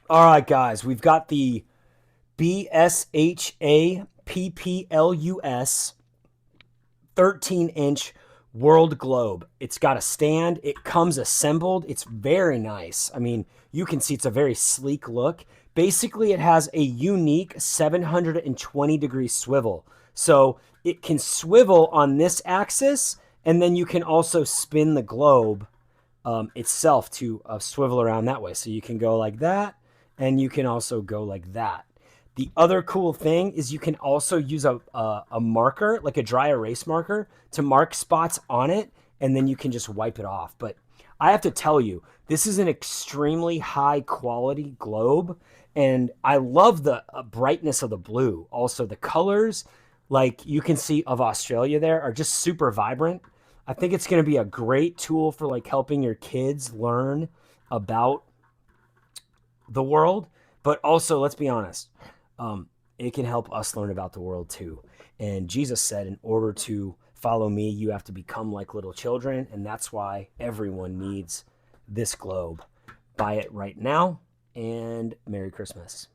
All right, guys, we've got the BSHAPPLUS 13-inch world globe. It's got a stand. It comes assembled. It's very nice. I mean, you can see it's a very sleek look. Basically, it has a unique 720-degree swivel. So it can swivel on this axis, and then you can also spin the globe itself to swivel around that way. So you can go like that, and you can also go like that. The other cool thing is you can also use a marker, like a dry erase marker, to mark spots on it, and then you can just wipe it off. But I have to tell you, this is an extremely high quality globe, and I love the brightness of the blue. Also, the colors, like you can see of Australia there, are just super vibrant. I think it's going to be a great tool for like helping your kids learn about the world, but also let's be honest, it can help us learn about the world too. And Jesus said, in order to follow me, you have to become like little children, and that's why everyone needs this globe. Buy it right now, and Merry Christmas.